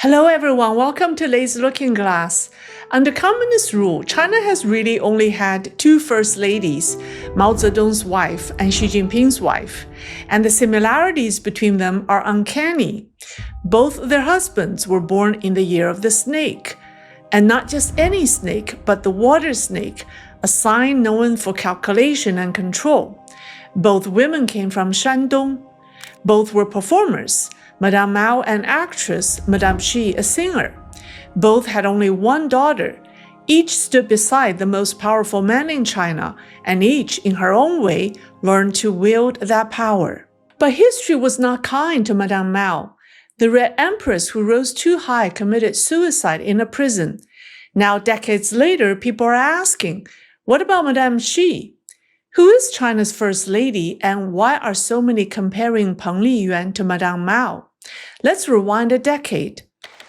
Hello everyone, welcome to Leisrealtalk. Under communist rule, China has really only had two first ladies, Mao Zedong's wife and Xi Jinping's wife, and the similarities between them are uncanny. Both their husbands were born in the year of the snake, and not just any snake, but the water snake, a sign known for calculation and control. Both women came from Shandong. Both were performers. Madame Mao, an actress, Madame Xi, a singer. Both had only one daughter. Each stood beside the most powerful man in China, and each, in her own way, learned to wield that power. But history was not kind to Madame Mao. The Red Empress who rose too high committed suicide in a prison. Now, decades later, people are asking, what about Madame Xi? Who is China's first lady, and why are so many comparing Peng Liyuan to Madame Mao? Let's rewind a decade.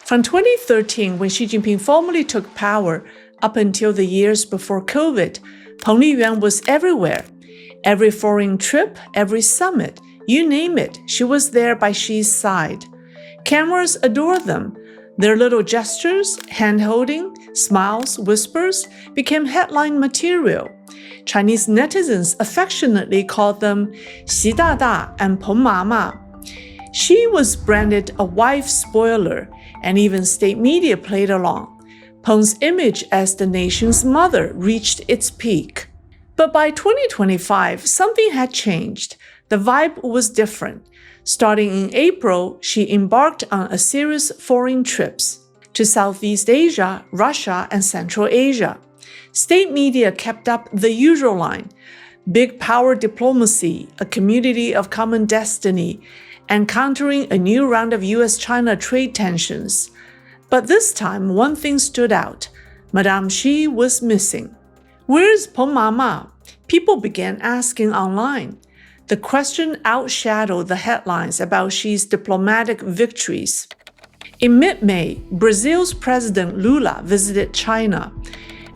From 2013, when Xi Jinping formally took power, up until the years before COVID, Peng Liyuan was everywhere. Every foreign trip, every summit, you name it, she was there by Xi's side. Cameras adore them. Their little gestures, hand-holding, smiles, whispers became headline material. Chinese netizens affectionately called them Xi Dada and Peng Mama. Xi was branded a wife spoiler, and even state media played along. Peng's image as the nation's mother reached its peak. But by 2025, something had changed. The vibe was different. Starting in April, she embarked on a series of foreign trips to Southeast Asia, Russia, and Central Asia. State media kept up the usual line: big power diplomacy, a community of common destiny, and countering a new round of US-China trade tensions. But this time, one thing stood out. Madame Xi was missing. Where's Peng Mama? People began asking online. The question outshadowed the headlines about Xi's diplomatic victories. In mid-May, Brazil's President Lula visited China.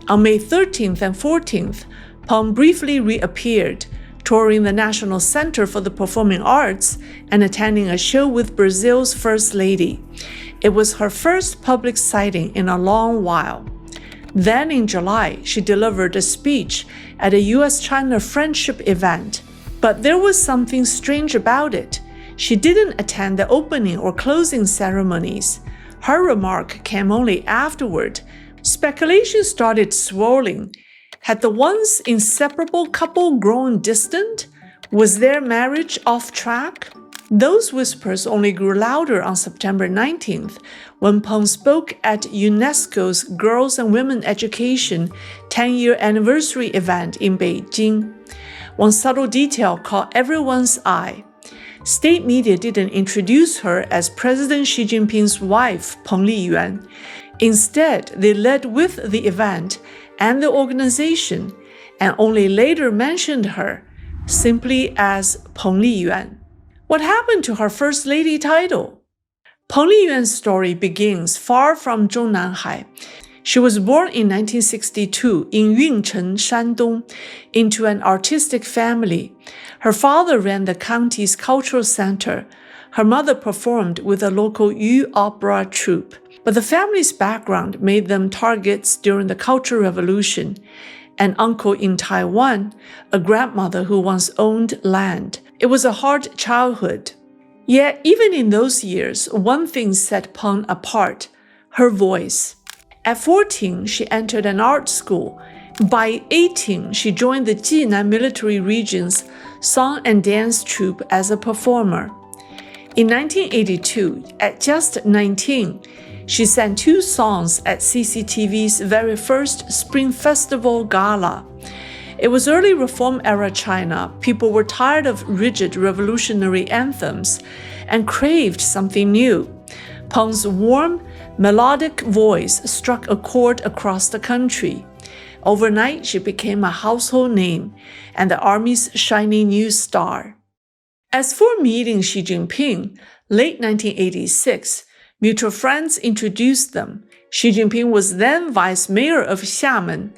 On May 13th and 14th, Peng briefly reappeared, touring the National Center for the Performing Arts and attending a show with Brazil's First Lady. It was her first public sighting in a long while. Then in July, she delivered a speech at a US-China friendship event. But there was something strange about it. She didn't attend the opening or closing ceremonies. Her remark came only afterward. Speculation started swirling. Had the once inseparable couple grown distant? Was their marriage off track? Those whispers only grew louder on September 19th, when Peng spoke at UNESCO's Girls and Women Education 10-year anniversary event in Beijing. One subtle detail caught everyone's eye. State media didn't introduce her as President Xi Jinping's wife, Peng Liyuan. Instead, they led with the event and the organization, and only later mentioned her, simply as Peng Liyuan. What happened to her First Lady title? Peng Liyuan's story begins far from Zhongnanhai. She was born in 1962 in Yuncheng, Shandong, into an artistic family. Her father ran the county's cultural center. Her mother performed with a local Yu opera troupe. But the family's background made them targets during the Cultural Revolution. An uncle in Taiwan, a grandmother who once owned land. It was a hard childhood. Yet, even in those years, one thing set Peng apart: her voice. At 14, she entered an art school. By 18, she joined the Jinan Military Region's song and dance troupe as a performer. In 1982, at just 19, she sang 2 songs at CCTV's very first Spring Festival Gala. It was early Reform-era China. People were tired of rigid revolutionary anthems and craved something new. Peng's warm, melodic voice struck a chord across the country. Overnight, she became a household name and the army's shining new star. As for meeting Xi Jinping, late 1986, mutual friends introduced them. Xi Jinping was then vice mayor of Xiamen.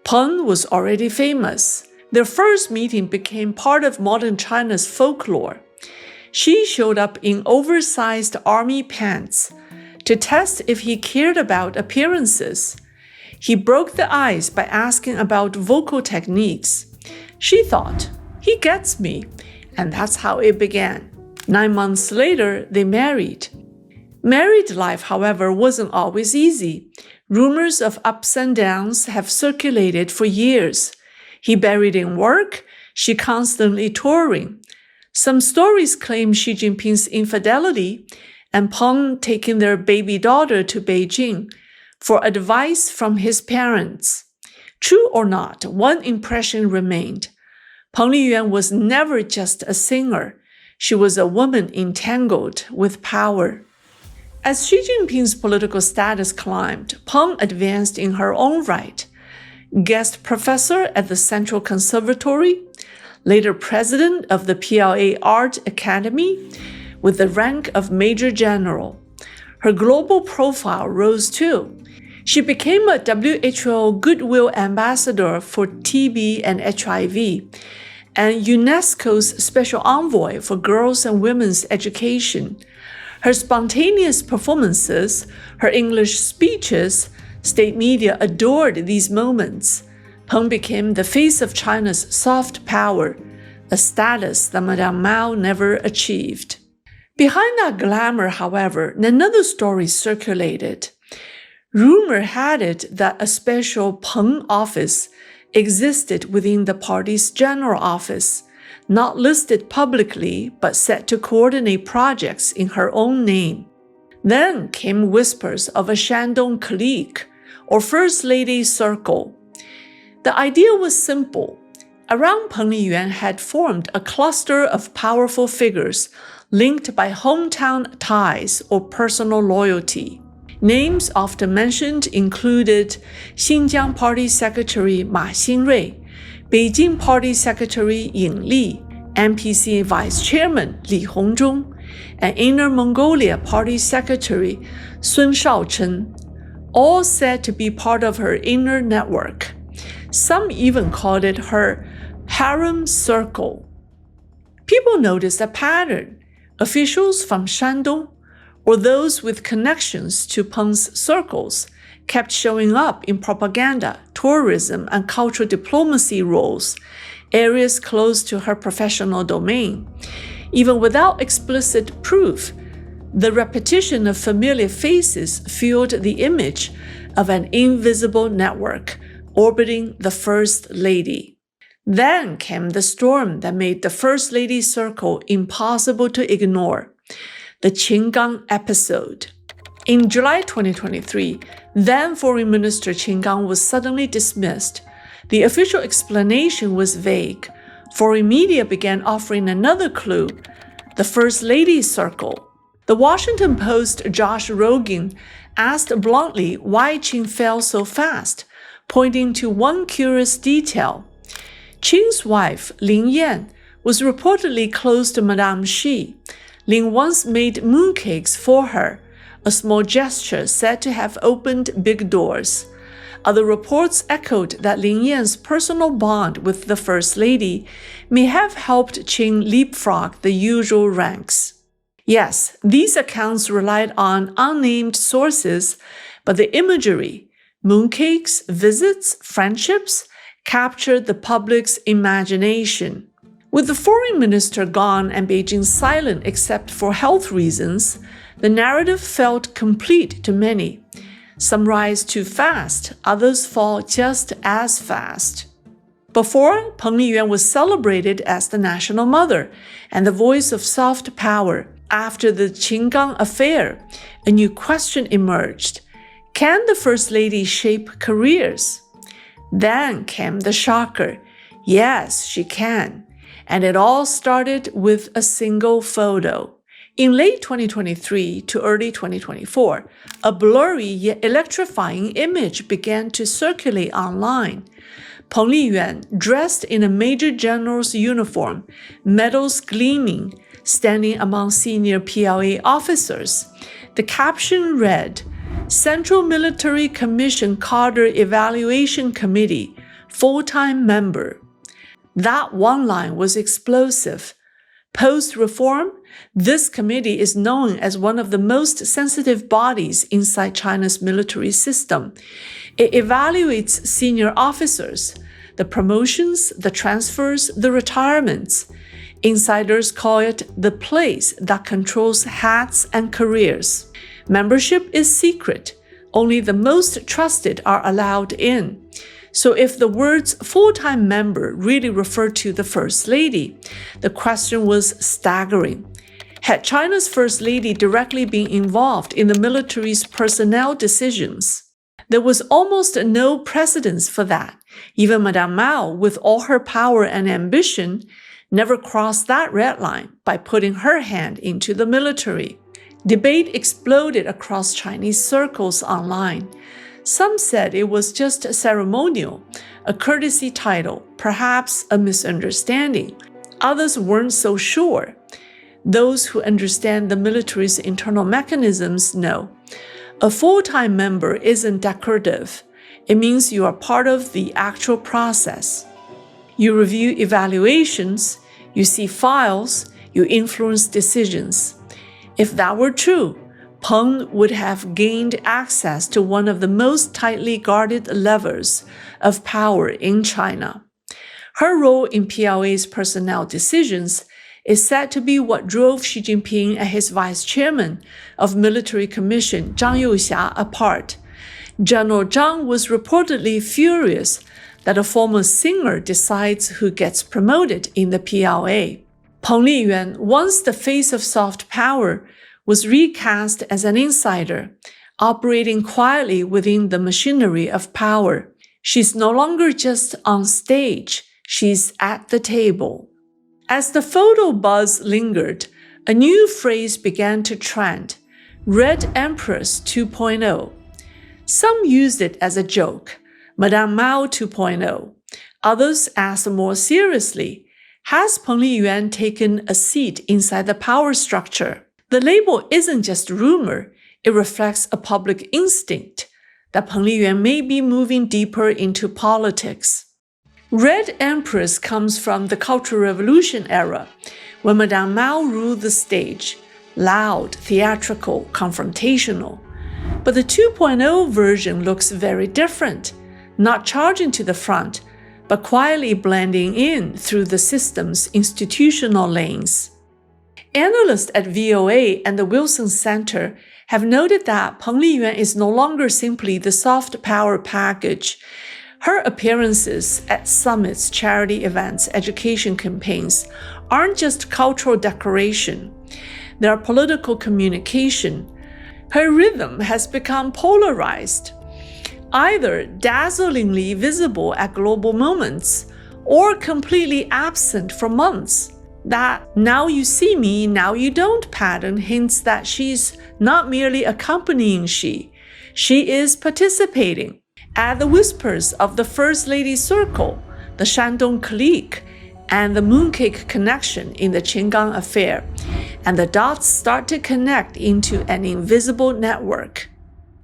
Peng was already famous. Their first meeting became part of modern China's folklore. Xi showed up in oversized army pants. to test if he cared about appearances. He broke the ice by asking about vocal techniques. She thought, he gets me, and that's how it began. 9 months later, they married. Married life, however, wasn't always easy. Rumors of ups and downs have circulated for years. He buried in work, she constantly touring. Some stories claim Xi Jinping's infidelity and Peng taking their baby daughter to Beijing for advice from his parents. True or not, one impression remained. Peng Liyuan was never just a singer. She was a woman entangled with power. As Xi Jinping's political status climbed, Peng advanced in her own right. Guest professor at the Central Conservatory, later president of the PLA Art Academy, with the rank of Major General. Her global profile rose too. She became a WHO Goodwill Ambassador for TB and HIV, and UNESCO's Special Envoy for Girls and Women's Education. Her spontaneous performances, her English speeches, state media adored these moments. Peng became the face of China's soft power, a status that Madame Mao never achieved. Behind that glamour, however, another story circulated. Rumor had it that a special Peng office existed within the party's general office, not listed publicly but set to coordinate projects in her own name. Then came whispers of a Shandong clique, or First Lady Circle. The idea was simple. Around Peng Liyuan had formed a cluster of powerful figures linked by hometown ties or personal loyalty. Names often mentioned included Qin Gang Party Secretary Ma Xinrui, Beijing Party Secretary Ying Li, NPC Vice Chairman Li Hongzhong, and Inner Mongolia Party Secretary Sun Shaochen, all said to be part of her inner network. Some even called it her harem circle. People noticed a pattern. Officials from Shandong, or those with connections to Peng's circles, kept showing up in propaganda, tourism, and cultural diplomacy roles, areas close to her professional domain. Even without explicit proof, the repetition of familiar faces fueled the image of an invisible network orbiting the First Lady. Then came the storm that made the First Lady circle impossible to ignore, the Qin Gang episode. In July 2023, then Foreign Minister Qin Gang was suddenly dismissed. The official explanation was vague. Foreign media began offering another clue, the First Lady circle. The Washington Post Josh Rogin asked bluntly why Qin fell so fast, pointing to one curious detail. Qin's wife, Lin Yan, was reportedly close to Madame Xi. Lin once made mooncakes for her, a small gesture said to have opened big doors. Other reports echoed that Lin Yan's personal bond with the First Lady may have helped Qin leapfrog the usual ranks. Yes, these accounts relied on unnamed sources, but the imagery, mooncakes, visits, friendships, captured the public's imagination. With the foreign minister gone and Beijing silent except for health reasons, the narrative felt complete to many. Some rise too fast, others fall just as fast. Before, Peng Liyuan was celebrated as the national mother and the voice of soft power. After the Qin Gang affair, a new question emerged. Can the First Lady shape careers? Then came the shocker. Yes, she can. And it all started with a single photo. In late 2023 to early 2024, a blurry yet electrifying image began to circulate online. Peng Liyuan, dressed in a major general's uniform, medals gleaming, standing among senior PLA officers. The caption read, Central Military Commission Cadre Evaluation Committee, full-time member. That one line was explosive. Post-reform, this committee is known as one of the most sensitive bodies inside China's military system. It evaluates senior officers, the promotions, the transfers, the retirements. Insiders call it the place that controls hats and careers. Membership is secret. Only the most trusted are allowed in. So if the words full-time member really referred to the First Lady, the question was staggering. Had China's First Lady directly been involved in the military's personnel decisions? There was almost no precedence for that. Even Madame Mao, with all her power and ambition, never crossed that red line by putting her hand into the military. Debate exploded across Chinese circles online. Some said it was just ceremonial, a courtesy title, perhaps a misunderstanding. Others weren't so sure. Those who understand the military's internal mechanisms know. A full-time member isn't decorative. It means you are part of the actual process. You review evaluations, you see files, you influence decisions. If that were true, Peng would have gained access to one of the most tightly guarded levers of power in China. Her role in PLA's personnel decisions is said to be what drove Xi Jinping and his vice chairman of Military Commission, Zhang Youxia, apart. General Zhang was reportedly furious that a former singer decides who gets promoted in the PLA. Peng Liyuan, once the face of soft power, was recast as an insider, operating quietly within the machinery of power. She's no longer just on stage, she's at the table. As the photo buzz lingered, a new phrase began to trend, Red Empress 2.0. Some used it as a joke, Madame Mao 2.0. Others asked more seriously, has Peng Liyuan taken a seat inside the power structure? The label isn't just rumor, it reflects a public instinct that Peng Liyuan may be moving deeper into politics. Red Empress comes from the Cultural Revolution era, when Madame Mao ruled the stage, loud, theatrical, confrontational. But the 2.0 version looks very different, not charging to the front, but quietly blending in through the system's institutional lanes. Analysts at VOA and the Wilson Center have noted that Peng Liyuan is no longer simply the soft power package. Her appearances at summits, charity events, education campaigns aren't just cultural decoration. They are political communication. Her rhythm has become polarized, either dazzlingly visible at global moments or completely absent for months. That now you see me, now you don't pattern hints that she's not merely accompanying Xi, she is participating. Add the whispers of the First Lady Circle, the Shandong clique, and the mooncake connection in the Qin Gang affair, and the dots start to connect into an invisible network.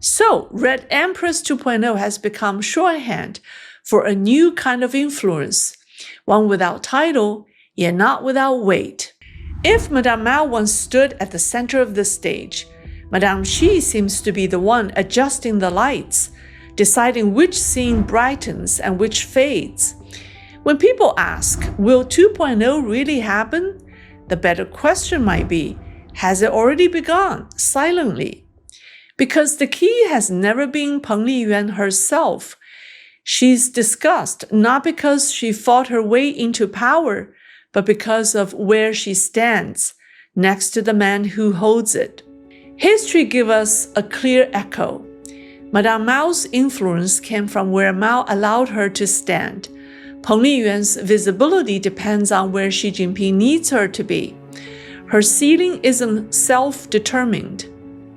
So, Red Empress 2.0 has become shorthand for a new kind of influence, one without title, yet not without weight. If Madame Mao once stood at the center of the stage, Madame Xi seems to be the one adjusting the lights, deciding which scene brightens and which fades. When people ask, will 2.0 really happen? The better question might be, has it already begun, silently? Because the key has never been Peng Liyuan herself. She's discussed not because she fought her way into power, but because of where she stands, next to the man who holds it. History gives us a clear echo. Madame Mao's influence came from where Mao allowed her to stand. Peng Liyuan's visibility depends on where Xi Jinping needs her to be. Her ceiling isn't self-determined.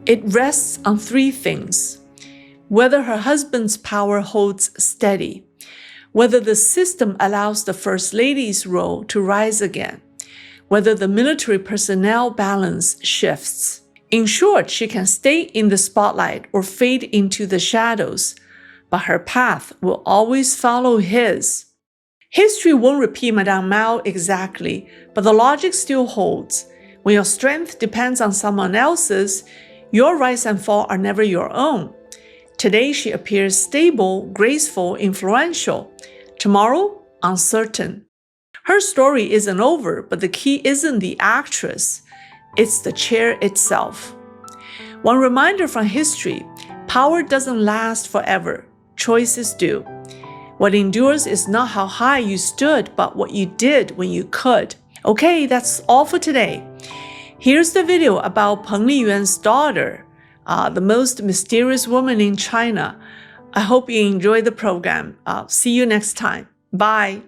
It rests on three things: whether her husband's power holds steady, whether the system allows the First Lady's role to rise again, whether the military personnel balance shifts. In short, she can stay in the spotlight or fade into the shadows, but her path will always follow his. History won't repeat Madame Mao exactly, but the logic still holds. When your strength depends on someone else's, your rise and fall are never your own. Today she appears stable, graceful, influential. Tomorrow, uncertain. Her story isn't over, but the key isn't the actress. It's the chair itself. One reminder from history, power doesn't last forever. Choices do. What endures is not how high you stood, but what you did when you could. Okay, that's all for today. Here's the video about Peng Liyuan's daughter, the most mysterious woman in China. I hope you enjoy the program. See you next time. Bye.